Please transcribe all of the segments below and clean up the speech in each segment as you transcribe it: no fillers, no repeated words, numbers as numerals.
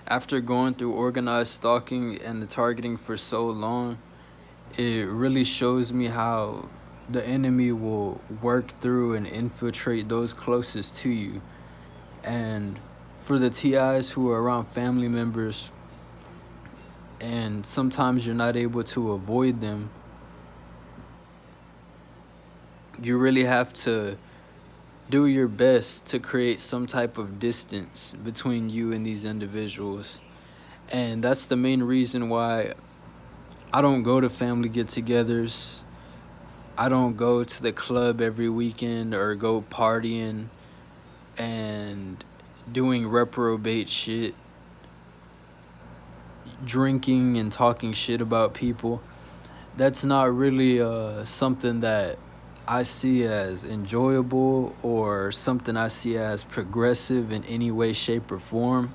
After going through organized stalking and the targeting for so long, it really shows me how the enemy will work through and infiltrate those closest to you. And for the TIs who are around family members, and sometimes you're not able to avoid them, you really have to do your best to create some type of distance between you and these individuals. And that's the main reason why I don't go to family get-togethers. I don't go to the club every weekend or go partying and doing reprobate shit, drinking and talking shit about people. That's not really something that I see as enjoyable or something I see as progressive in any way, shape, or form.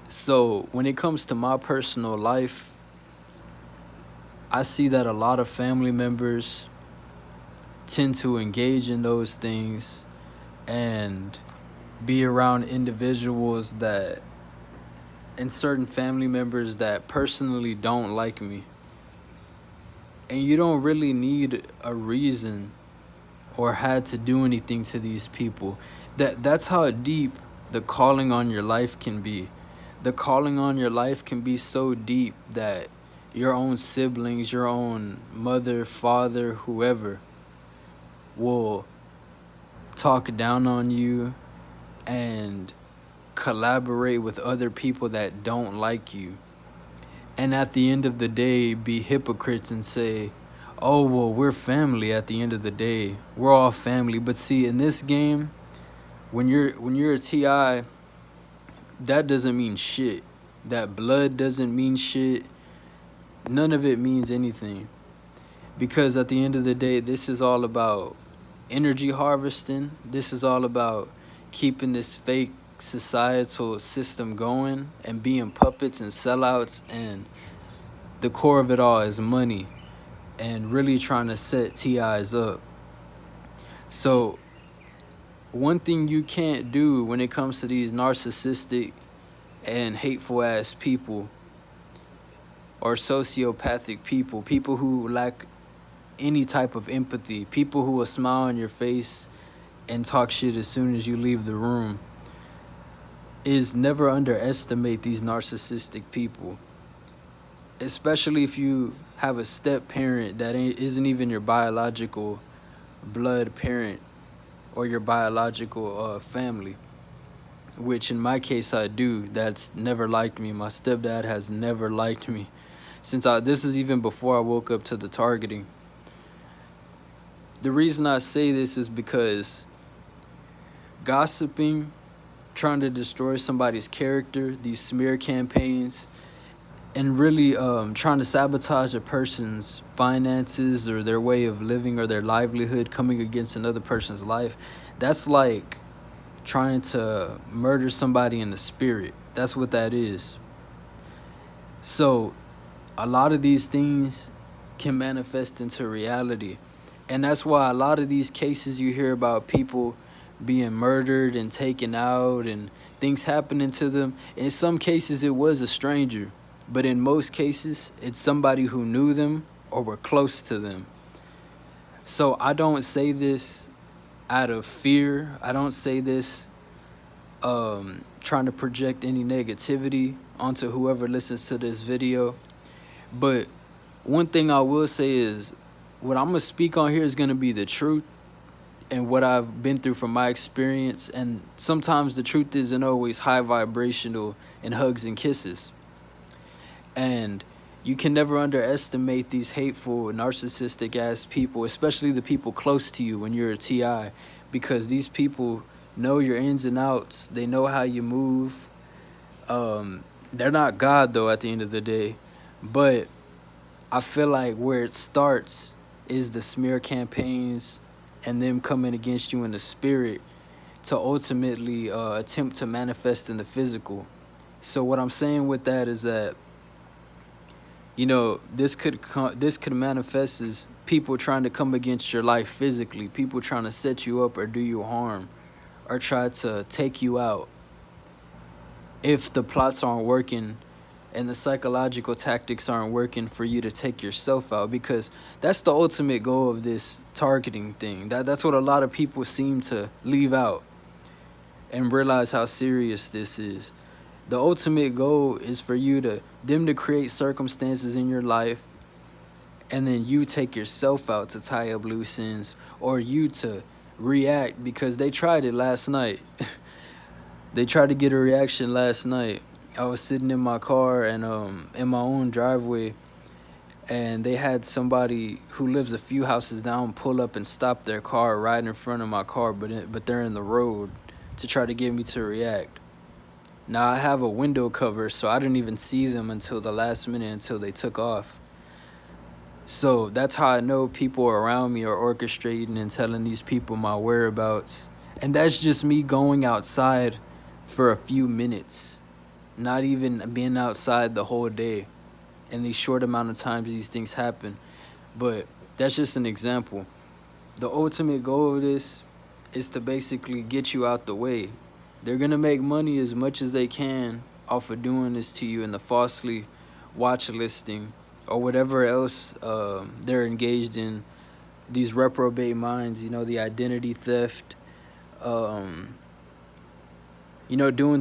So when it comes to my personal life, I see that a lot of family members tend to engage in those things and be around individuals that, and certain family members that personally don't like me. And you don't really need a reason or had to do anything to these people. That's how deep the calling on your life can be. The calling on your life can be so deep that your own siblings, your own mother, father, whoever, will talk down on you and collaborate with other people that don't like you. And at the end of the day, be hypocrites and say, oh, well, we're family at the end of the day. We're all family. But see, in this game, when you're a TI, that doesn't mean shit. That blood doesn't mean shit. None of it means anything. Because at the end of the day, this is all about energy harvesting. This is all about keeping this fake societal system going and being puppets and sellouts, and the core of it all is money and really trying to set TIs up. So one thing you can't do when it comes to these narcissistic and hateful ass people or sociopathic people who lack any type of empathy, people who will smile on your face and talk shit as soon as you leave the room, is never underestimate these narcissistic people. Especially if you have a step parent that isn't even your biological blood parent or your biological family, which in my case I do. That's never liked me. My stepdad has never liked me since this is even before I woke up to the targeting. The reason I say this is because gossiping, trying to destroy somebody's character, these smear campaigns, and really trying to sabotage a person's finances or their way of living or their livelihood, coming against another person's life, that's like trying to murder somebody in the spirit. That's what that is. So a lot of these things can manifest into reality. And that's why a lot of these cases you hear about people being murdered and taken out and things happening to them, in some cases it was a stranger, but in most cases it's somebody who knew them or were close to them. So I don't say this out of fear. I don't say this trying to project any negativity onto whoever listens to this video. But one thing I will say is, what I'm going to speak on here is going to be the truth and what I've been through from my experience. And sometimes the truth isn't always high vibrational and hugs and kisses. And you can never underestimate these hateful, narcissistic ass people, especially the people close to you when you're a TI, because these people know your ins and outs. They know how you move. They're not God, though, at the end of the day. But I feel like where it starts is the smear campaigns and them coming against you in the spirit to ultimately attempt to manifest in the physical. So what I'm saying with that is that, you know, this could manifest as people trying to come against your life physically, people trying to set you up or do you harm or try to take you out. if the plots aren't working and the psychological tactics aren't working for you to take yourself out, because that's the ultimate goal of this targeting thing. That's what a lot of people seem to leave out and realize how serious this is. The ultimate goal is for them to create circumstances in your life, and then you take yourself out to tie up loose ends, or you to react because they tried it last night. They tried to get a reaction last night. I was sitting in my car and in my own driveway, and they had somebody who lives a few houses down pull up and stop their car right in front of my car, but they're in the road to try to get me to react. Now, I have a window cover, so I didn't even see them until the last minute, until they took off. So that's how I know people around me are orchestrating and telling these people my whereabouts. And that's just me going outside for a few minutes, not even being outside the whole day. In these short amount of times these things happen. But that's just an example. The ultimate goal of this is to basically get you out the way. They're going to make money as much as they can off of doing this to you, and the falsely watch listing or whatever else they're engaged in. These reprobate minds, the identity theft, doing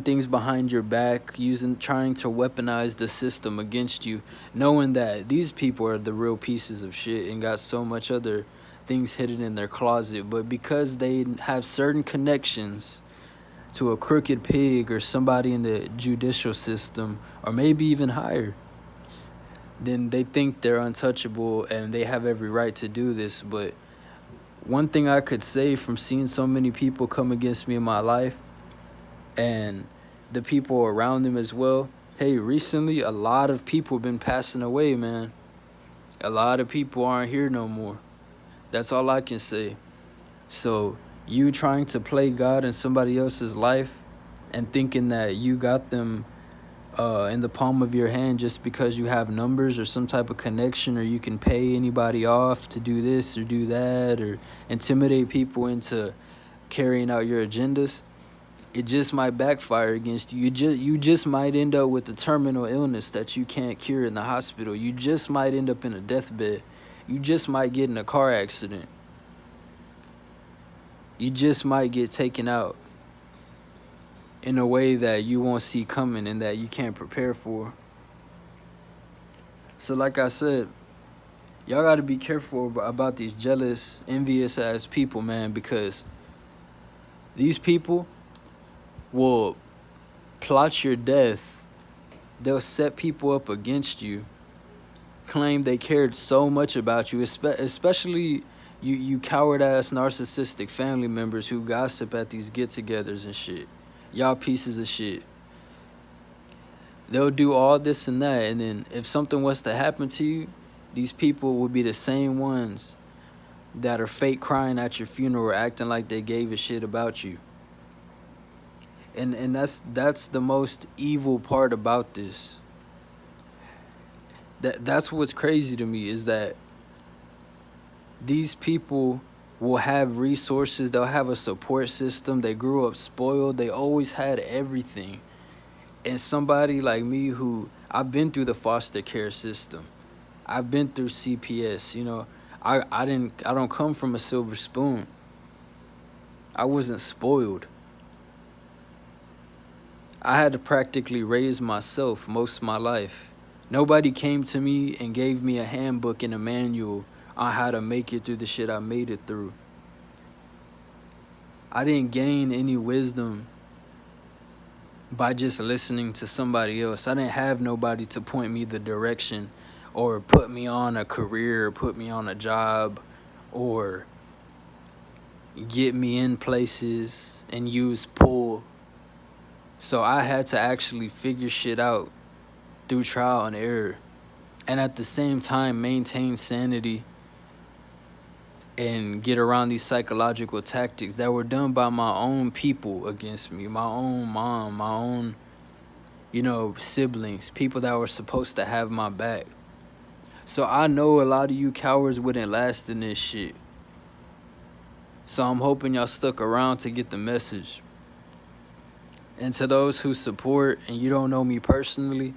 things behind your back, trying to weaponize the system against you, knowing that these people are the real pieces of shit and got so much other things hidden in their closet. But because they have certain connections to a crooked pig or somebody in the judicial system, or maybe even higher, then they think they're untouchable and they have every right to do this. But one thing I could say from seeing so many people come against me in my life, and the people around them as well, hey, recently a lot of people have been passing away, man. A lot of people aren't here no more. That's all I can say. So you trying to play God in somebody else's life and thinking that you got them in the palm of your hand just because you have numbers or some type of connection, or you can pay anybody off to do this or do that, or intimidate people into carrying out your agendas, it just might backfire against you. You just might end up with a terminal illness that you can't cure in the hospital. You just might end up in a deathbed. You just might get in a car accident. You just might get taken out in a way that you won't see coming and that you can't prepare for. So like I said, y'all got to be careful about these jealous, envious ass people, man, because these people will plot your death. They'll set people up against you, claim they cared so much about you, especially you coward-ass narcissistic family members who gossip at these get-togethers and shit. Y'all pieces of shit. They'll do all this and that, and then if something was to happen to you, these people would be the same ones that are fake crying at your funeral, acting like they gave a shit about you. And that's the most evil part about this. That's what's crazy to me, is that these people will have resources, they'll have a support system, they grew up spoiled, they always had everything. And somebody like me, who I've been through the foster care system, I've been through CPS, I don't come from a silver spoon. I wasn't spoiled. I had to practically raise myself most of my life. Nobody came to me and gave me a handbook and a manual on how to make it through the shit I made it through. I didn't gain any wisdom by just listening to somebody else. I didn't have nobody to point me the direction or put me on a career, or put me on a job, or get me in places and use pull. So I had to actually figure shit out through trial and error, and at the same time maintain sanity and get around these psychological tactics that were done by my own people against me, my own mom, my own, siblings, people that were supposed to have my back. So I know a lot of you cowards wouldn't last in this shit. So I'm hoping y'all stuck around to get the message. And to those who support, and you don't know me personally,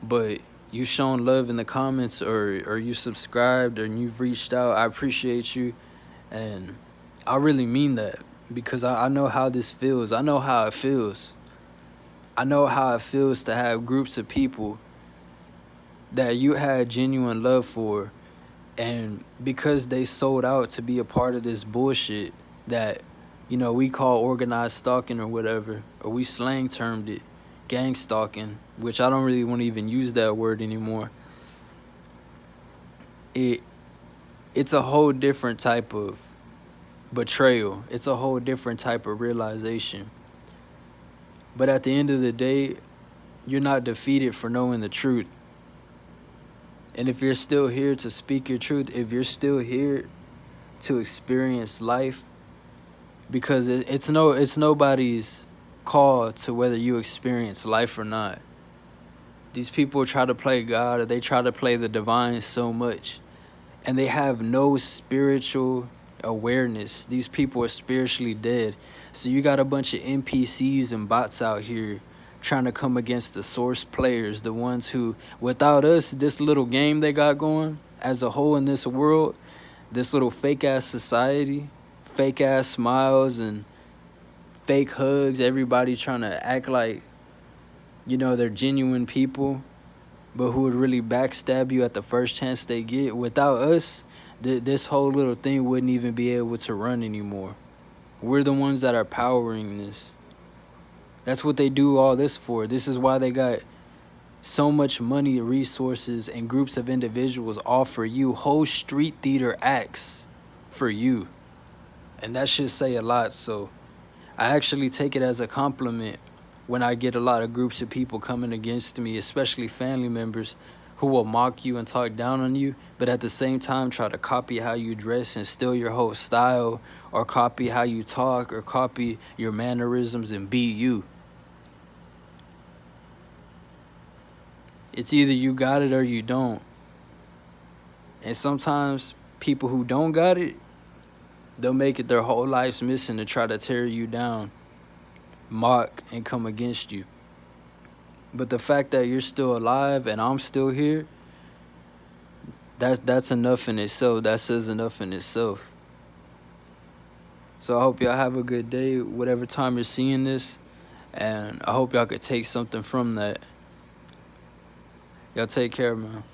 but you shown love in the comments, or you subscribed, and you've reached out, I appreciate you. And I really mean that, because I know how this feels. I know how it feels. I know how it feels to have groups of people that you had genuine love for, and because they sold out to be a part of this bullshit that, we call organized stalking or whatever, or we slang termed it gangstalking, which I don't really want to even use that word anymore. It's a whole different type of betrayal. It's a whole different type of realization. But at the end of the day, you're not defeated for knowing the truth. And if you're still here to speak your truth, if you're still here to experience life, because it's nobody's call to whether you experience life or not. These people try to play God, or they try to play the divine so much, and they have no spiritual awareness. These people are spiritually dead. So you got a bunch of NPCs and bots out here trying to come against the source players, the ones who, without us, this little game they got going as a whole in this world, this little fake-ass society, fake-ass smiles and fake hugs, everybody trying to act like, they're genuine people, but who would really backstab you at the first chance they get. Without us, this whole little thing wouldn't even be able to run anymore. We're the ones that are powering this. That's what they do all this for. This is why they got so much money, resources, and groups of individuals all for you. Whole street theater acts for you. And that should say a lot. So I actually take it as a compliment when I get a lot of groups of people coming against me, especially family members who will mock you and talk down on you, but at the same time try to copy how you dress and steal your whole style, or copy how you talk, or copy your mannerisms and be you. It's either you got it or you don't. And sometimes people who don't got it, they'll make it their whole life's mission to try to tear you down, mock, and come against you. But the fact that you're still alive and I'm still here, that's enough in itself. That says enough in itself. So I hope y'all have a good day, whatever time you're seeing this. And I hope y'all could take something from that. Y'all take care, man.